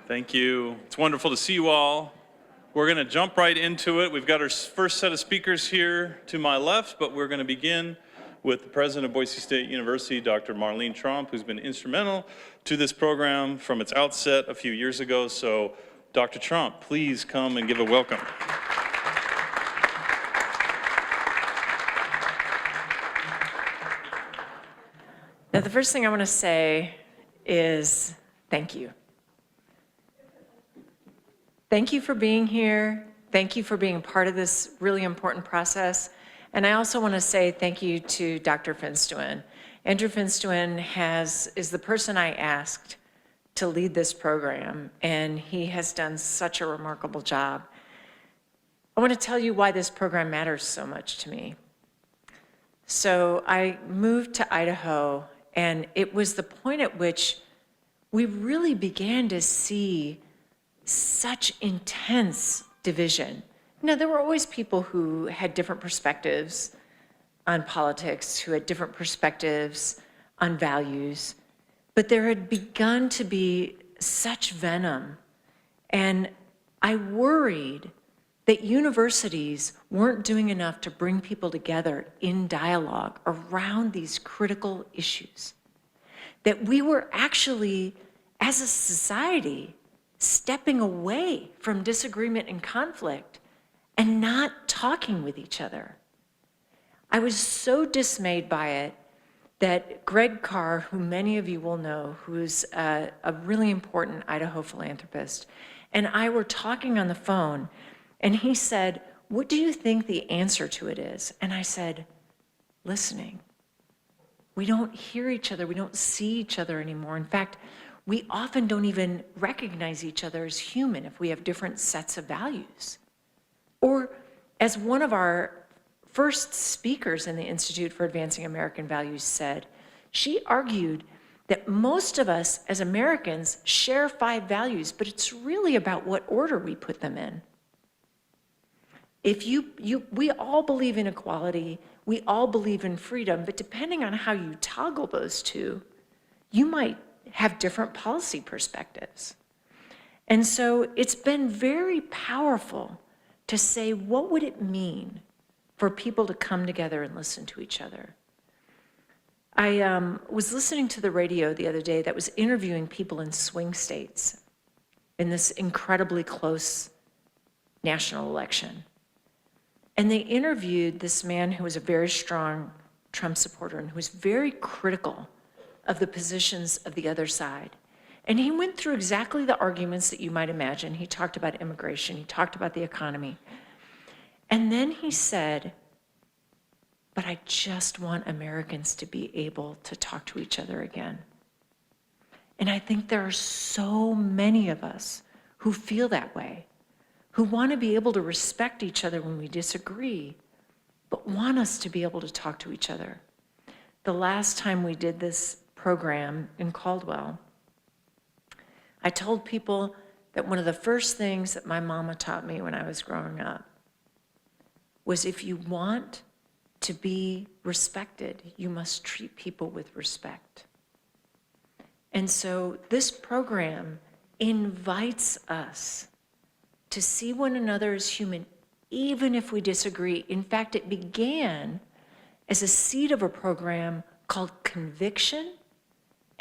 Thank you. It's wonderful to see you all. We're going to jump right into it. We've got our first set of speakers here to my left, but we're going to begin with the president of Boise State University, Dr. Marlene Tromp, who's been instrumental to this program from its outset a few years ago. So, Dr. Tromp, please come and give a welcome. Now, the first thing I want to say is thank you. Thank you for being here. Thank you for being a part of this really important process. And I also want to say thank you to Dr. Finstuen. Andrew Finstuen is the person I asked to lead this program, and he has done such a remarkable job. I want to tell you why this program matters so much to me. So I moved to Idaho, and it was the point at which we really began to see such intense division. Now, there were always people who had different perspectives on politics, who had different perspectives on values, but there had begun to be such venom. And I worried that universities weren't doing enough to bring people together in dialogue around these critical issues. That we were actually, as a society, stepping away from disagreement and conflict and not talking with each other. I was so dismayed by it that Greg Carr, who many of you will know, who's a really important Idaho philanthropist, and I were talking on the phone, and he said, "What do you think the answer to it is?" And I said, "Listening. We don't hear each other. We don't see each other anymore. In fact, we often don't even recognize each other as human if we have different sets of values." Or as one of our first speakers in the Institute for Advancing American Values said, she argued that most of us as Americans share 5 values, but it's really about what order we put them in. We all believe in equality, we all believe in freedom, but depending on how you toggle those two, you might have different policy perspectives. And so it's been very powerful to say, what would it mean for people to come together and listen to each other? I was listening to the radio the other day that was interviewing people in swing states in this incredibly close national election. And they interviewed this man who was a very strong Trump supporter and who was very critical of the positions of the other side. And he went through exactly the arguments that you might imagine. He talked about immigration, he talked about the economy. And then he said, "But I just want Americans to be able to talk to each other again." And I think there are so many of us who feel that way, who want to be able to respect each other when we disagree, but want us to be able to talk to each other. The last time we did this program in Caldwell, I told people that one of the first things that my mama taught me when I was growing up was, if you want to be respected, you must treat people with respect. And so this program invites us to see one another as human, even if we disagree. In fact, it began as a seed of a program called Conviction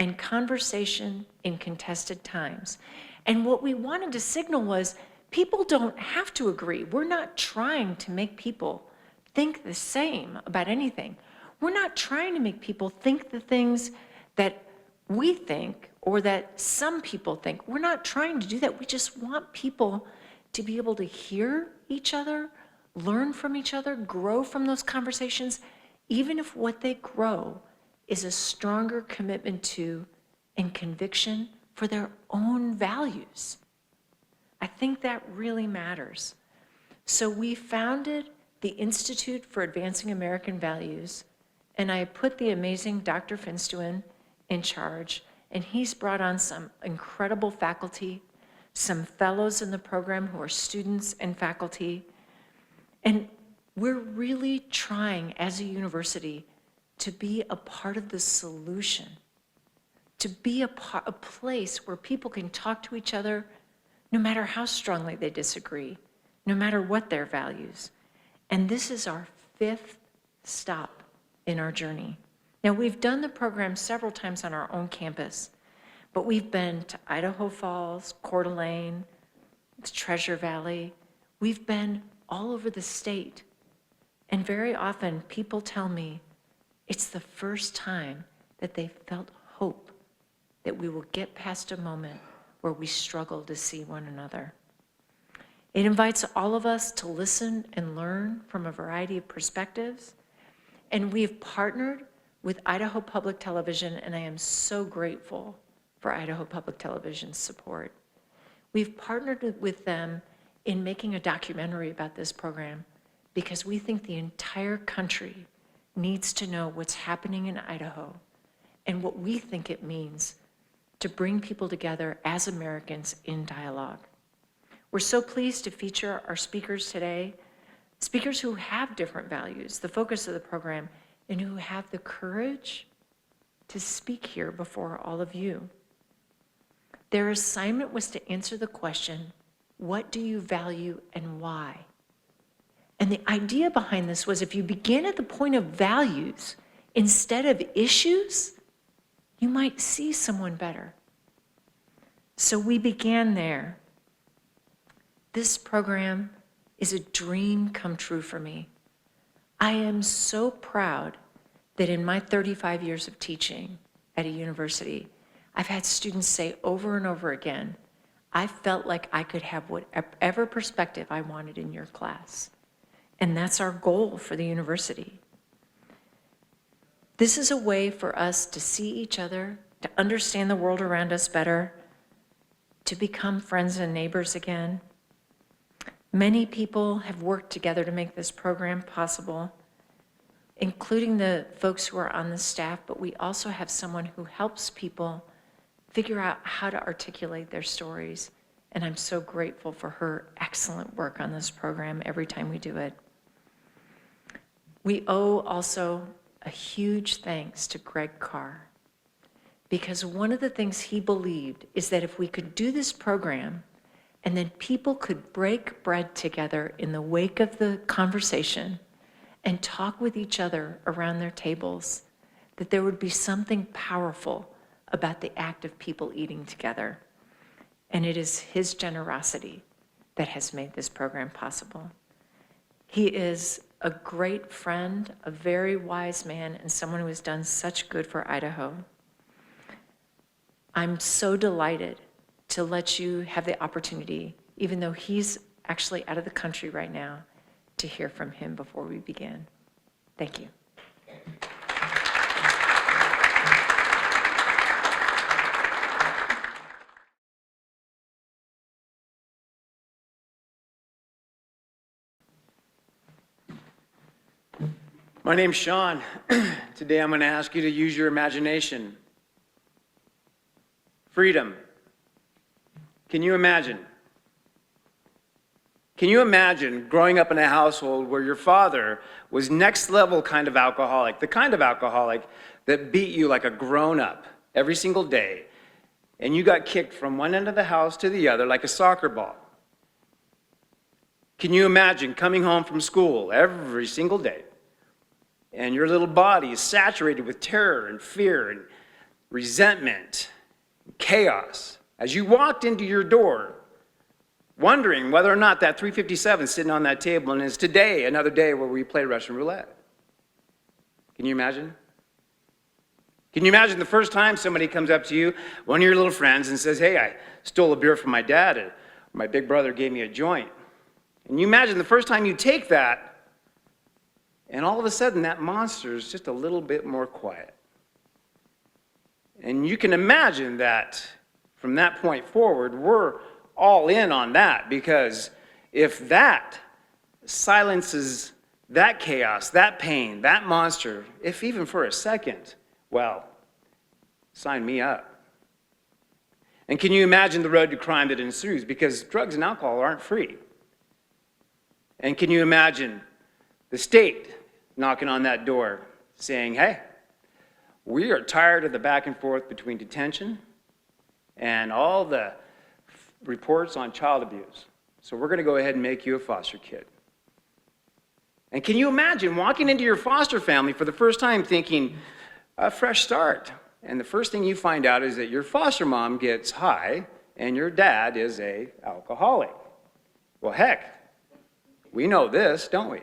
and Conversation in Contested Times. And what we wanted to signal was, people don't have to agree. We're not trying to make people think the same about anything. We're not trying to make people think the things that we think or that some people think. We're not trying to do that. We just want people to be able to hear each other, learn from each other, grow from those conversations, even if what they grow is a stronger commitment to and conviction for their own values. I think that really matters. So we founded the Institute for Advancing American Values, and I put the amazing Dr. Finstuen in charge, and he's brought on some incredible faculty, some fellows in the program who are students and faculty, and we're really trying as a university to be a part of the solution, to be a place where people can talk to each other no matter how strongly they disagree, no matter what their values. And this is our 5th stop in our journey. Now, we've done the program several times on our own campus, but we've been to Idaho Falls, Coeur d'Alene, Treasure Valley. We've been all over the state. And very often people tell me it's the first time that they felt hope that we will get past a moment where we struggle to see one another. It invites all of us to listen and learn from a variety of perspectives. And we have partnered with Idaho Public Television, and I am so grateful for Idaho Public Television's support. We've partnered with them in making a documentary about this program because we think the entire country needs to know what's happening in Idaho and what we think it means to bring people together as Americans in dialogue. We're so pleased to feature our speakers today, speakers who have different values, the focus of the program, and who have the courage to speak here before all of you. Their assignment was to answer the question, what do you value and why? And the idea behind this was if you begin at the point of values instead of issues, you might see someone better. So we began there. This program is a dream come true for me. I am so proud that in my 35 years of teaching at a university, I've had students say over and over again, I felt like I could have whatever perspective I wanted in your class. And that's our goal for the university. This is a way for us to see each other, to understand the world around us better, to become friends and neighbors again. Many people have worked together to make this program possible, including the folks who are on the staff, but we also have someone who helps people figure out how to articulate their stories. And I'm so grateful for her excellent work on this program every time we do it. We owe also a huge thanks to Greg Carr, because one of the things he believed is that if we could do this program and then people could break bread together in the wake of the conversation and talk with each other around their tables, that there would be something powerful about the act of people eating together. And it is his generosity that has made this program possible. He is a great friend, a very wise man, and someone who has done such good for Idaho. I'm so delighted to let you have the opportunity, even though he's actually out of the country right now, to hear from him before we begin. Thank you. My name's Sean. Today I'm going to ask you to use your imagination. Freedom. Can you imagine? Can you imagine growing up in a household where your father was next level kind of alcoholic, the kind of alcoholic that beat you like a grown-up every single day, and you got kicked from one end of the house to the other like a soccer ball? Can you imagine coming home from school every single day and your little body is saturated with terror and fear and resentment, and chaos, as you walked into your door, wondering whether or not that 357 is sitting on that table and is today another day where we play Russian roulette? Can you imagine? Can you imagine the first time somebody comes up to you, one of your little friends, and says, hey, I stole a beer from my dad, and my big brother gave me a joint. And you imagine the first time you take that, and all of a sudden, that monster is just a little bit more quiet. And you can imagine that from that point forward, we're all in on that, because if that silences that chaos, that pain, that monster, if even for a second, well, sign me up. And can you imagine the road to crime that ensues? Because drugs and alcohol aren't free. And can you imagine the state knocking on that door saying, hey, we are tired of the back and forth between detention and all the reports on child abuse. So we're going to go ahead and make you a foster kid. And can you imagine walking into your foster family for the first time thinking, a fresh start? And the first thing you find out is that your foster mom gets high and your dad is an alcoholic. Well, heck, we know this, don't we?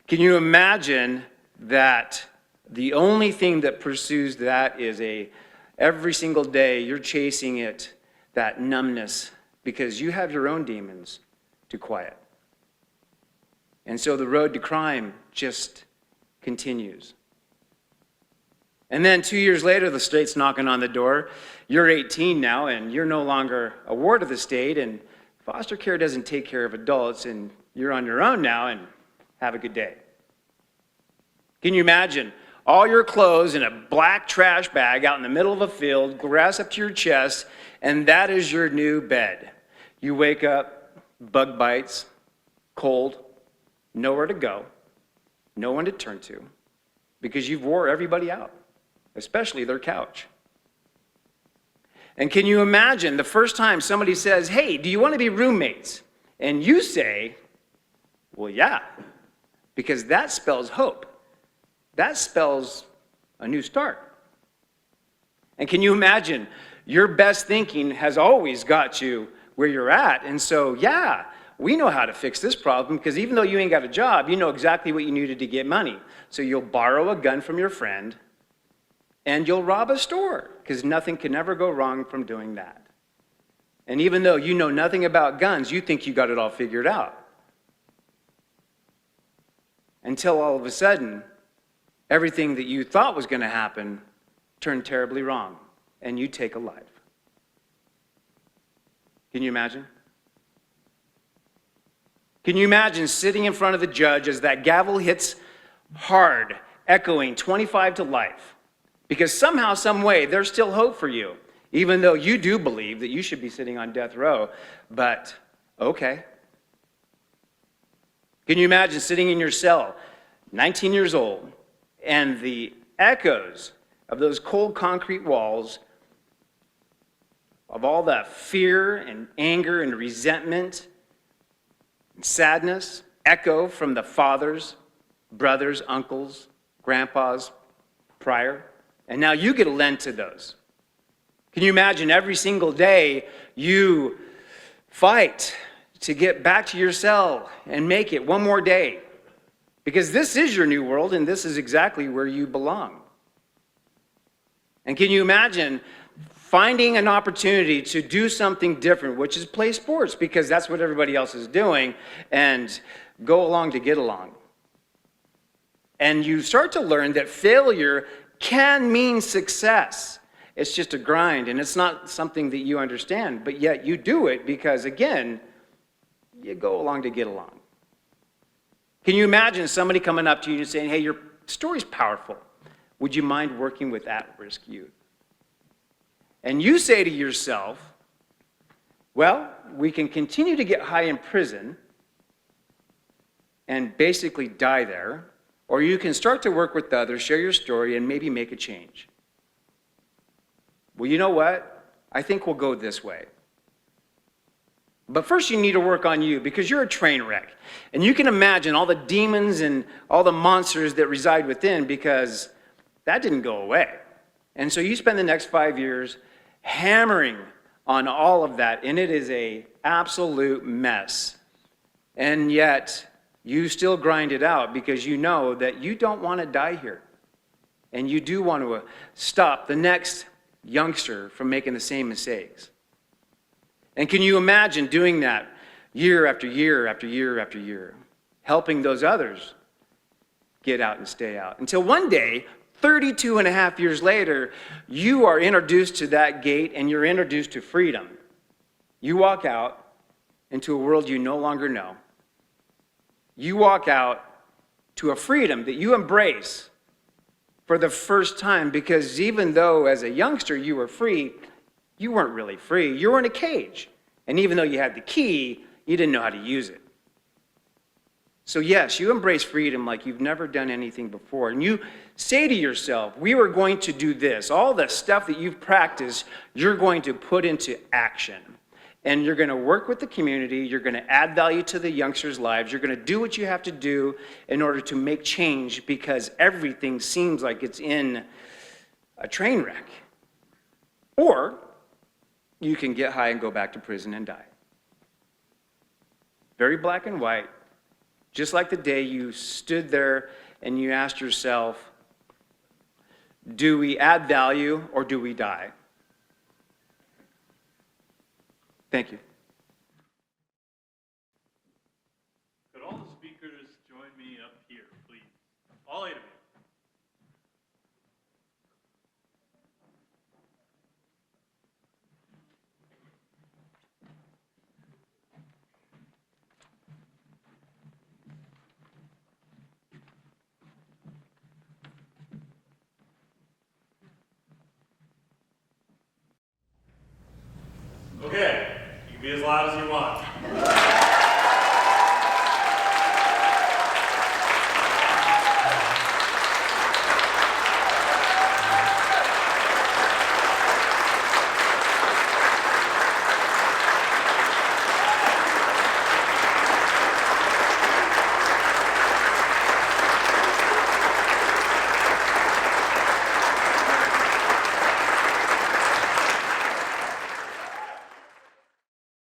Can you imagine that the only thing that pursues that is every single day you're chasing it, that numbness, because you have your own demons to quiet. And so the road to crime just continues. And then 2 years later, the state's knocking on the door. You're 18 now, and you're no longer a ward of the state, and foster care doesn't take care of adults, and you're on your own now, and have a good day. Can you imagine all your clothes in a black trash bag out in the middle of a field, grass up to your chest, and that is your new bed? You wake up, bug bites, cold, nowhere to go, no one to turn to, because you've wore everybody out, especially their couch. And can you imagine the first time somebody says, hey, do you want to be roommates? And you say, well, yeah, because that spells hope. That spells a new start. And can you imagine your best thinking has always got you where you're at? And so, yeah, we know how to fix this problem, because even though you ain't got a job, you know exactly what you needed to get money. So you'll borrow a gun from your friend and you'll rob a store, because nothing can ever go wrong from doing that. And even though you know nothing about guns, you think you got it all figured out. Until all of a sudden, everything that you thought was going to happen turned terribly wrong, and you take a life. Can you imagine? Can you imagine sitting in front of the judge as that gavel hits hard, echoing 25 to life? Because somehow, some way, there's still hope for you, even though you do believe that you should be sitting on death row, but okay. Can you imagine sitting in your cell, 19 years old, and the echoes of those cold concrete walls, of all the fear and anger and resentment and sadness, echo from the fathers, brothers, uncles, grandpas prior? And now you get to lend to those. Can you imagine every single day you fight to get back to your cell and make it one more day? Because this is your new world, and this is exactly where you belong. And can you imagine finding an opportunity to do something different, which is play sports, because that's what everybody else is doing, and go along to get along? And you start to learn that failure can mean success. It's just a grind, and it's not something that you understand, but yet you do it because, again, you go along to get along. Can you imagine somebody coming up to you and saying, hey, your story's powerful. Would you mind working with at-risk youth? And you say to yourself, well, we can continue to get high in prison and basically die there, or you can start to work with others, share your story, and maybe make a change. Well, you know what? I think we'll go this way. But first you need to work on you, because you're a train wreck. And you can imagine all the demons and all the monsters that reside within, because that didn't go away. And so you spend the next 5 years hammering on all of that, and it is an absolute mess. And yet you still grind it out, because you know that you don't want to die here. And you do want to stop the next youngster from making the same mistakes. And can you imagine doing that year after year after year after year, helping those others get out and stay out, until one day, 32 and a half years later, you are introduced to that gate, and you're introduced to freedom. You walk out into a world you no longer know. You walk out to a freedom that you embrace for the first time, because even though as a youngster you were free, you weren't really free. You were in a cage. And even though you had the key, you didn't know how to use it. So yes, you embrace freedom like you've never done anything before. And you say to yourself, we are going to do this. All the stuff that you've practiced, you're going to put into action. And you're going to work with the community. You're going to add value to the youngsters' lives. You're going to do what you have to do in order to make change because everything seems like it's in a train wreck. Or you can get high and go back to prison and die. Very black and white. Just like the day you stood there and you asked yourself, do we add value or do we die? Thank you. Could all the speakers join me up here, please? All 8 of you. Okay, you can be as loud as you want.